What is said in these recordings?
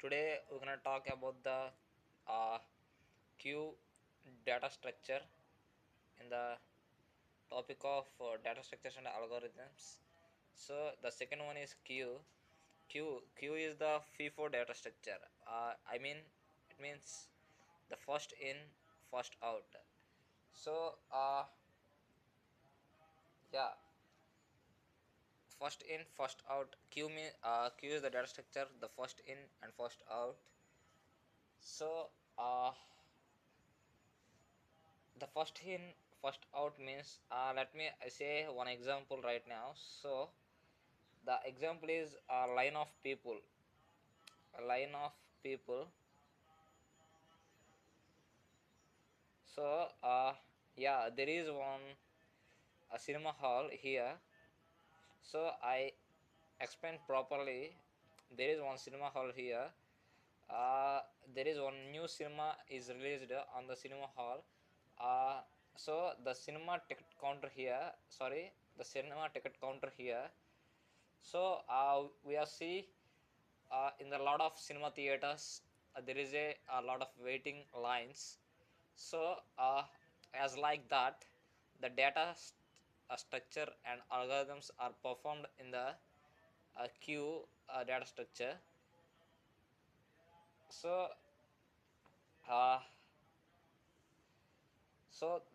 Today we're gonna talk about the uh, queue data structure in the topic of data structures and algorithms. So the second one is queue. Queue is the FIFO data structure. I mean, it means the first in, first out. So yeah, first in, first out. Queue is the data structure, the first in and first out. So uh, the first in first out means let me say one example right now. So the example is a line of people. So yeah, there is one a cinema hall here. So I explain properly. There is one cinema hall here. uh, there is one new cinema is released on the cinema hall. uh, so the cinema ticket counter here, sorry, the cinema ticket counter here. So we are see in the lot of cinema theaters there is a lot of waiting lines. So as like that, the structure and algorithms are performed in the queue data structure. So uh,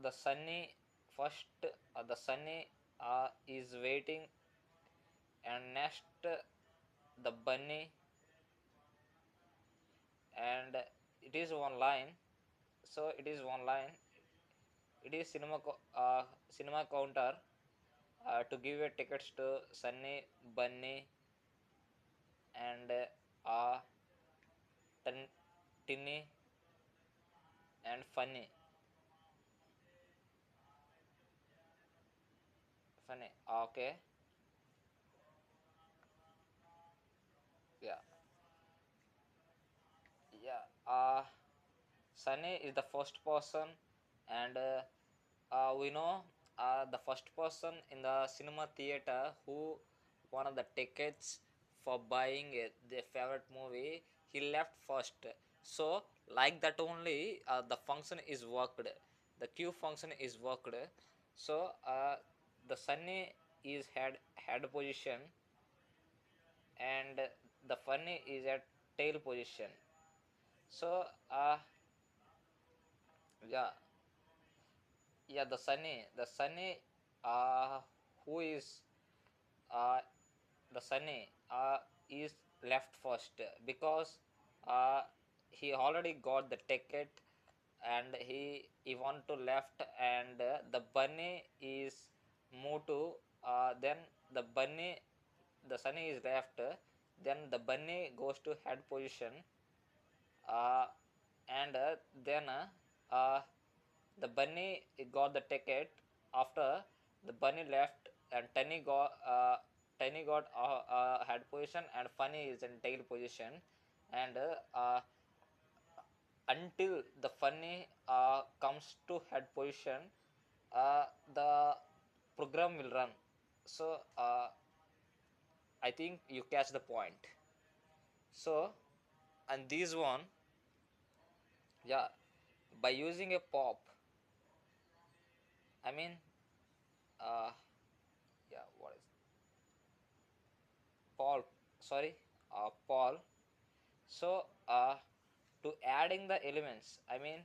the sunny first, the sunny is waiting, and next the bunny, and it is one line. So it is one line. It is cinema counter to give a tickets to Sunny, Bunny, and Tin, Tinny and Funny. Funny. Okay. Yeah. Yeah. Sunny is the first person, and we know the first person in the cinema theater who one of the tickets for buying their favorite movie, he left first. So like that only the function is worked, the queue function is worked. So the Sunny is head position, and the Funny is at tail position. So yeah, yeah, the Sunny who is uh, the Sunny is left first because uh, he already got the ticket, and he want to left, and the bunny is move to then the Sunny is left, then the bunny goes to head position, uh, and then uh, the bunny got the ticket. After the bunny left, and Tiny got head position, and Funny is in tail position. And until the Funny comes to head position, the program will run. So I think you catch the point. So, and this one, yeah, by using a pop, I mean, uh, yeah, what is Paul? Sorry, Paul. So, to adding the elements, I mean,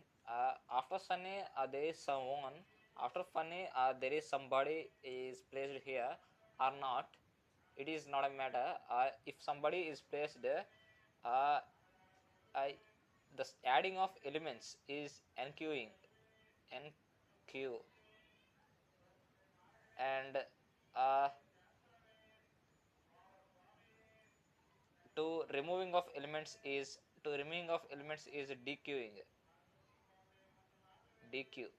after Sunny, there is someone. After Funny, there is somebody is placed here or not. It is not a matter. If somebody is placed, I the adding of elements is enqueuing, enqueue, and uh, to removing of elements is dequeuing, dequeue.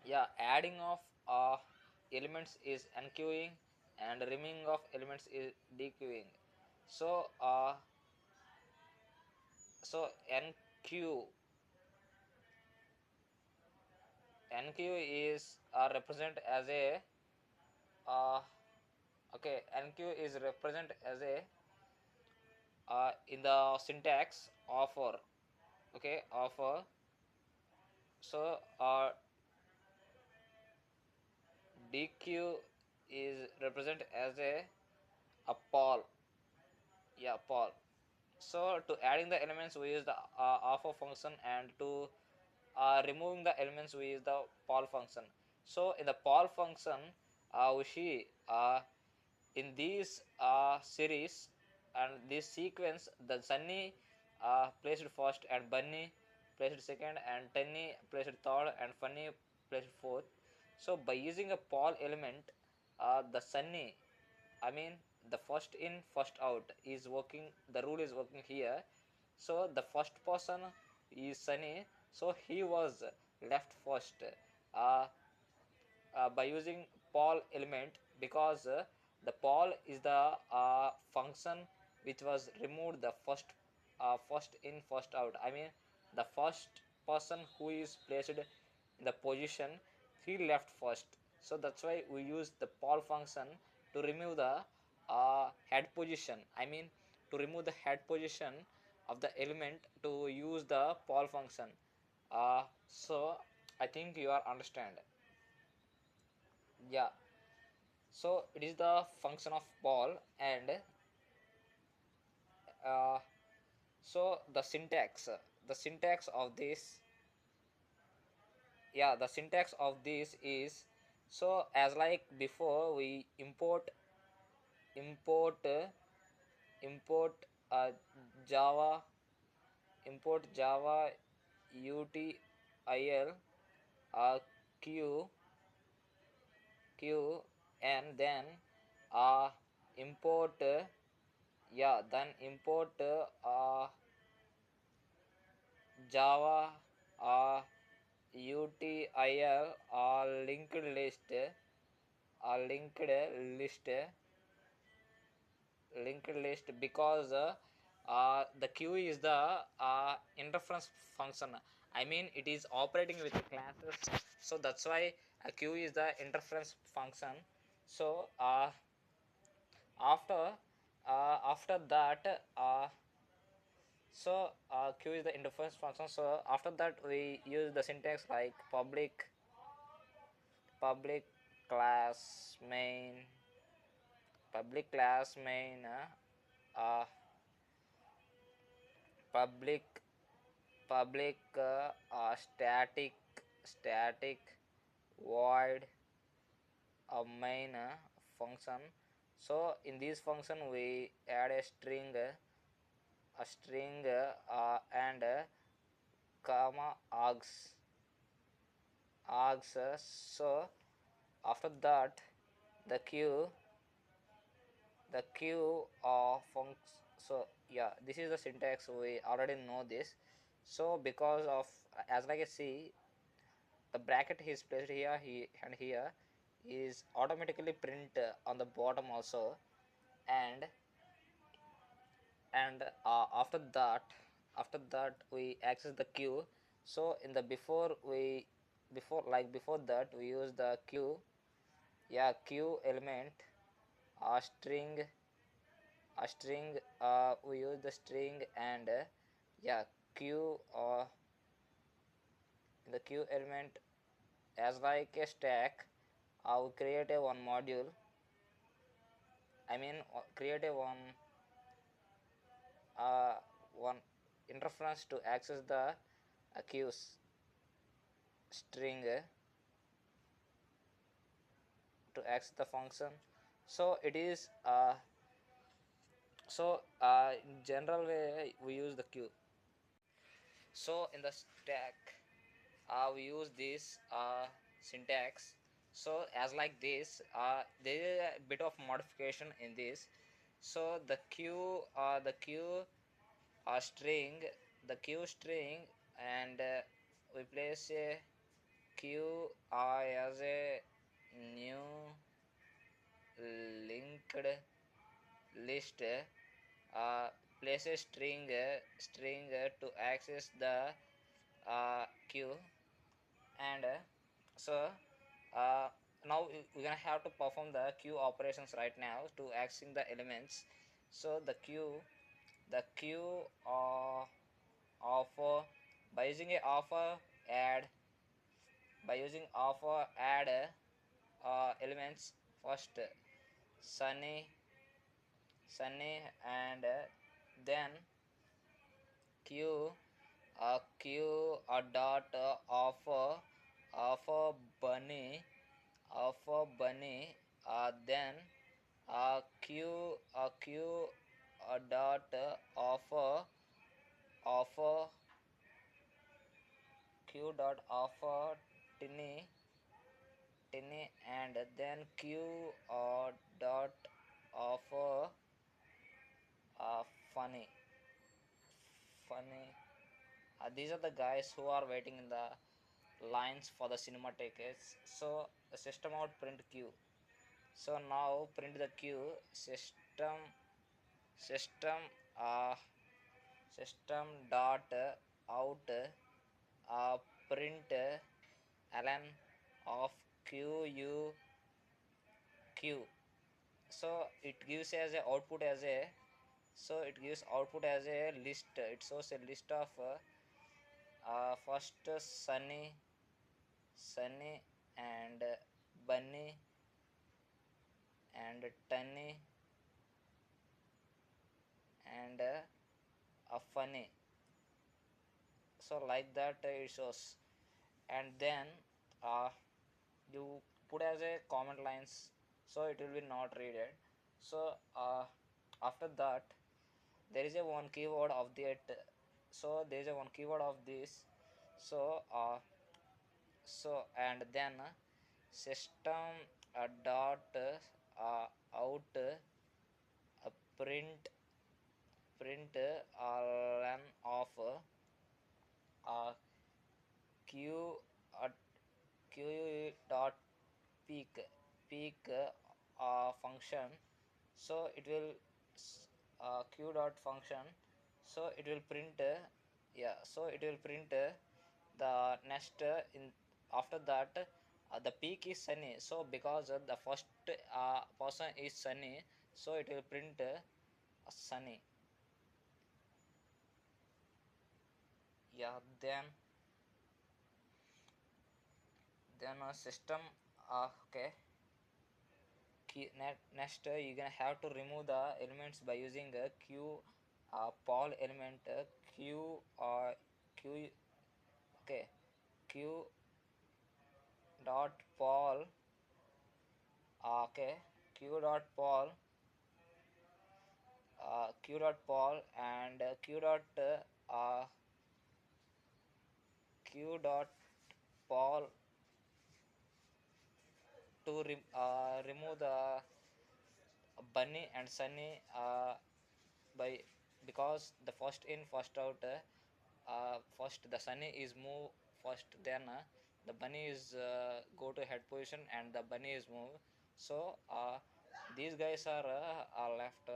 Yeah, adding of elements is enqueuing, and removing of elements is dequeuing. So enqueue, enqueue is represent as a uh, okay, NQ is represent as a in the syntax offer. Okay, offer. So DQ is represent as a poll. Yeah, poll. So to adding the elements we use the offer function, and to removing the elements we use the poll function. So in the poll function, we see in this series and this sequence, the Sunny placed first, and Bunny placed second, and Tenny placed third, and Funny placed fourth. So by using a poll element, the Sunny, I mean the first in first out is working, the rule is working here. So the first person is Sunny, so he was left first uh, by using poll element, because the poll is the function which was removed the first in first out. I mean the first person who is placed in the position, he left first. So that's why we use the poll function to remove the head position. I mean to remove the head position of the element, to use the poll function. So I think you are understand. Yeah, so it is the function of poll. And uh, so the syntax of this, yeah, the syntax of this is, so as like before, we import import uh, java java util uh, q q, and then import yeah, then import Java util linked list linked list, because the queue is the interference function. I mean it is operating with classes, so that's why a queue is the interference function. So after after that so queue is the interface function. So after that we use the syntax like public class main uh, public static void a main function. So in this function we add and comma args. So after that the queue function. So yeah, this is the syntax, we already know this. So because of, as like I see, the bracket is placed here, and here is automatically print on the bottom also. And after that we access the queue. So in the before that we use the queue, yeah, queue element, a string we use the string, and yeah, queue in the queue element, as like a stack, we create a one module. I mean create a uh, one interference to access the queues string to access the function. So it is in general way we use the queue. So in the stack we use this syntax. So as like this, there is a bit of modification in this. So string the queue string, and we place a queue as a new linked list, place a string to access the queue. And so now we're gonna have to perform the queue operations right now to accessing the elements. So the queue of by using a offer add by using offer add elements first sunny sunny and then queue queue a dot of bunny of bunny then queue a dot of q dot of tinny tinny and then q dot of funny funny. These are the guys who are waiting in the lines for the cinema tickets. So the system out print q. So now print the q system uh, system dot out print ln of q u q. So it gives as a output as a so it gives output as a list. It shows a list of first sunny and bunny and tunny and a funny. So like that it shows, and then uh, you put as a comment lines, so it will be not readed. So after that there is a one keyword of that. So there is a one keyword of this. So and then system dot out print ln of uh, q uh, q dot peak function. So it will q dot function. So it will print yeah, so it will print the next in after that the peak is sunny. So because the first person is sunny, so it will print sunny. Yeah, then system okay. Next you're gonna have to remove the elements by using a q poll element q q okay q dot poll okay q dot poll q dot poll and q dot q dot poll to remove the bunny and sunny by because the first in first out first the sunny is move first, then the bunny is go to head position and the bunny is move. So these guys are left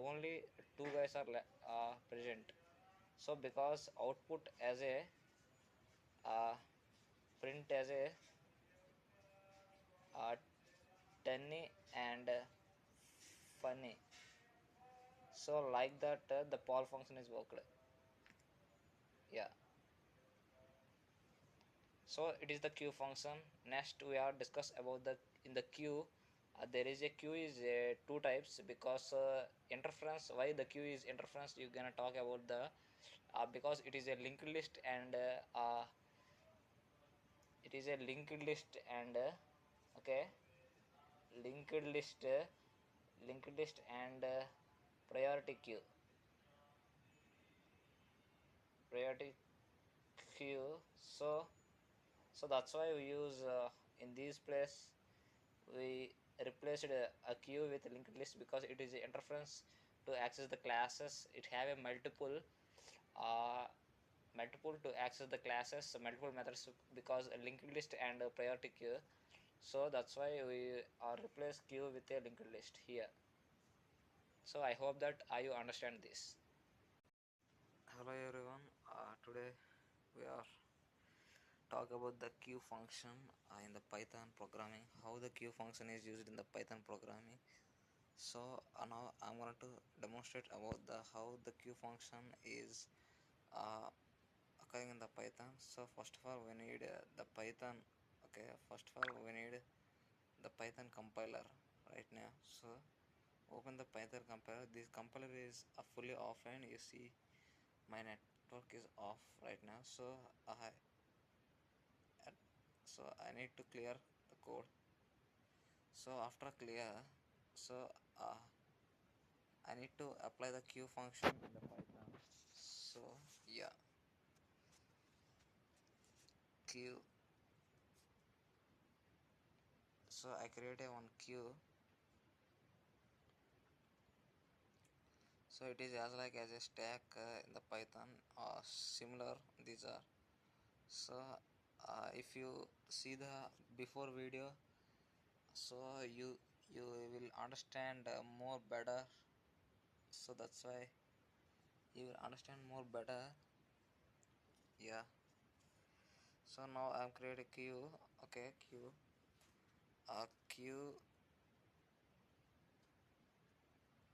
only two guys are present. So because output as a uh, print as a uh, tenny and funny. So like that the poll function is worked. Yeah, so it is the queue function. Next we are discuss about the in the queue. There is a queue is two types because interference. Why the queue is interference, you're gonna talk about the because it is a linked list and it is a linked list and okay linked list linked list and priority queue priority queue. So that's why we use in this place we replaced a queue with a linked list because it is interference to access the classes. It have a uh, multiple to access the classes, multiple methods because a linked list and a priority queue. So that's why we are replace queue with a linked list here. So I hope that you understand this. Hello everyone. Today we are talk about the queue function in the Python programming, how the queue function is used in the Python programming. So now I'm going to demonstrate about the how the queue function is uh, occurring in the Python. So first of all we need the Python. Okay, first of all we need the Python compiler right now. So open the Python compiler. This compiler is fully offline. You see my network is off right now, so I need to clear the code. So after clear, so uh, I need to apply the queue function in the Python. So yeah, queue. So I create a one queue. So it is as like as a stack in the Python. Similar these are. So if you see the before video, so you will understand more better. So that's why you will understand more better. Yeah. So now I'm creating a queue. Okay, queue. Queue,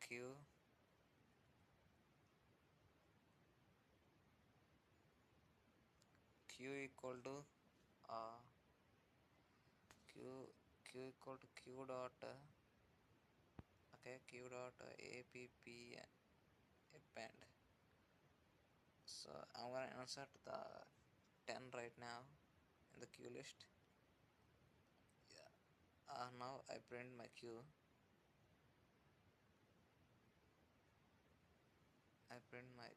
queue, queue equal to uh, queue, queue equal to q dot okay, q dot app append. So I'm gonna insert the 10 right now in the queue list. Yeah. Now I print my queue. I print my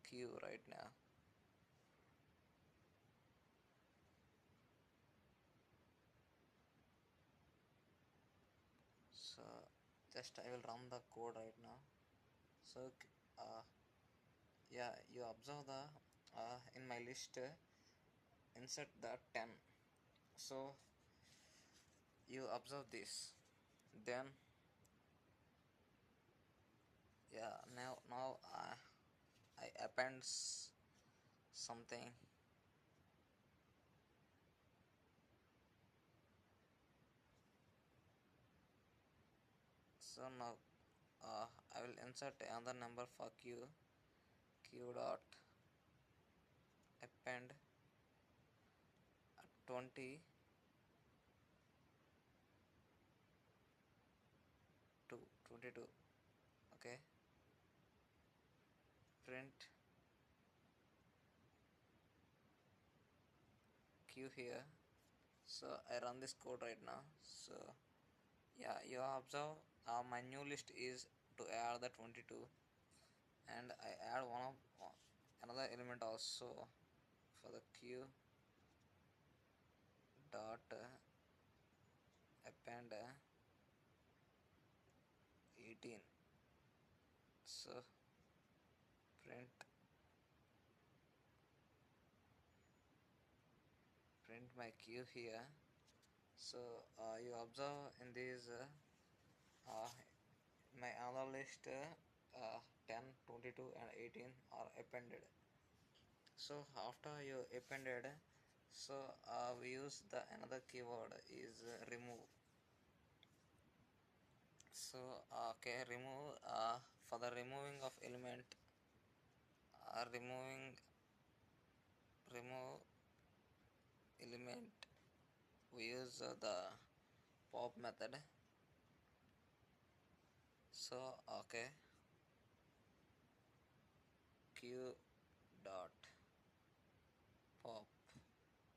queue right now. So just I will run the code right now. So uh, yeah, you observe the in my list insert the 10. So you observe this, then yeah, now I append something. So now I will insert another number for q dot append 20 to 22. Okay, print q here. So I run this code right now. So yeah, you observe my new list is to add the 22, and I add one of another element also for the q dot append 18. So print my queue here. So you observe in this uh, my other list 10, 22 and 18 are appended. So after you appended, so we use the another keyword is remove. So okay, remove for the removing of element, remove element, we use the pop method. So okay, q dot pop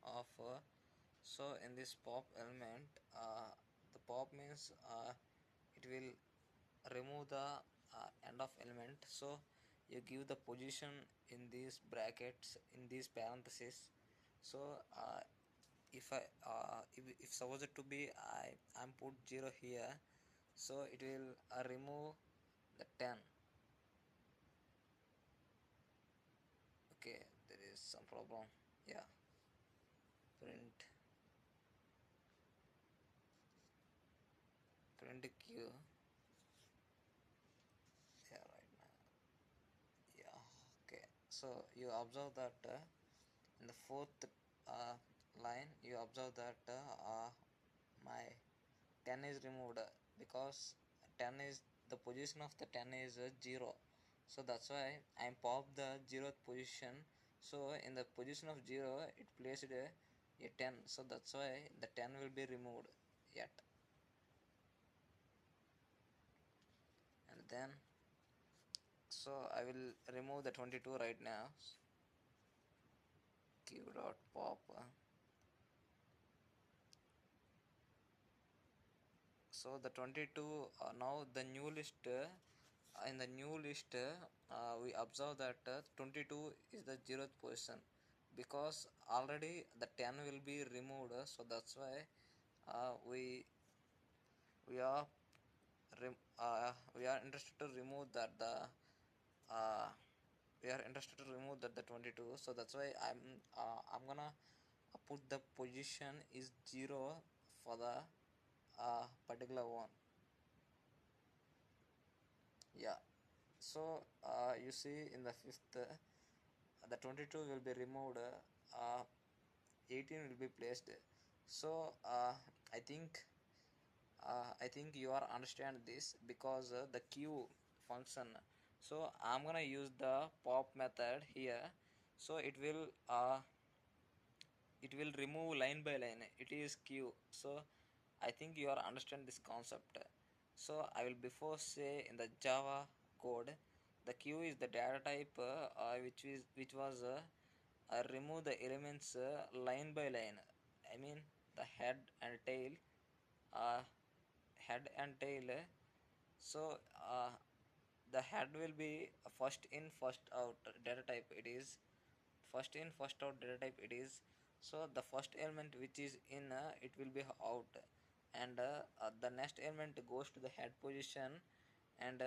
of so in this pop element, the pop means it will remove the end of element. So you give the position in these brackets, in these parentheses. So if I if supposed to be I'm put 0 here, so it will remove the 10. Okay, there is some problem. Yeah, print q. Yeah, right now. Yeah, okay, so you observe that In the fourth line, you observe that my 10 is removed because 10 is the position of the 10 is 0, so that's why I pop the 0th position. So in the position of 0 it placed a 10, so that's why the 10 will be removed yet. And then so I will remove the 22 right now. Q dot pop. So the 22, now the new list, in the new list we observe that 22 is the 0th position because already the 10 will be removed, so that's why we are we are interested to remove that the uh, we are interested to remove that the 22, so that's why I'm gonna put the position is 0 for the particular one. Yeah, so you see in the fifth the 22 will be removed, 18 will be placed. So I think you are understand this because the queue function. So I'm gonna use the pop method here, so it will remove line by line, it is queue. So I think you are understand this concept. So I will before say in the Java code, the queue is the data type which was remove the elements line by line. I mean the head and tail, uh, head and tail. So the head will be first in first out data type, it is first in first out data type it is. So the first element which is in it will be out, and the next element goes to the head position, and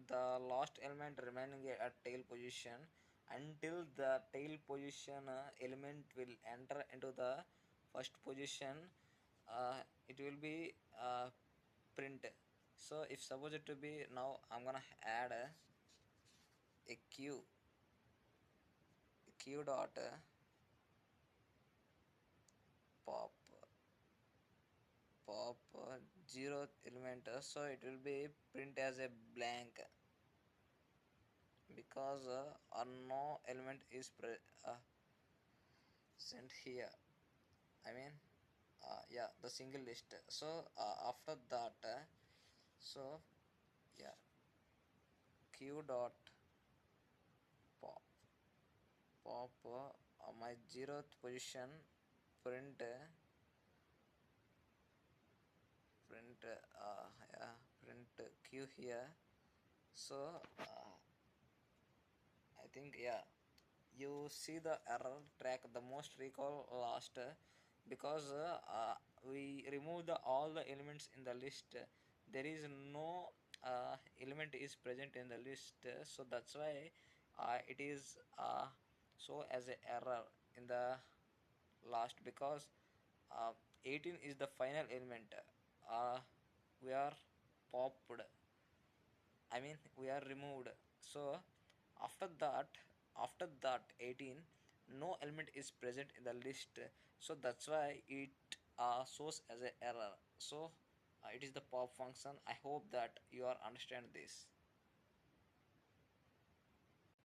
the last element remaining at tail position until the tail position element will enter into the first position. It will be print. So if suppose it to be, now I'm gonna add a q dot pop pop 0th element, so it will be print as a blank because no element is sent here. I mean yeah, the single list. So after that so yeah, q dot pop pop my 0th position print print yeah, print q here. So I think yeah, you see the error track the most recall last because we remove the all the elements in the list, there is no element is present in the list, so that's why it is show as a error in the last because uh, 18 is the final element, uh, we are popped, I mean we are removed. So after that, after that 18, no element is present in the list. So that's why it shows as an error. So it is the pop function. I hope that you are understand this.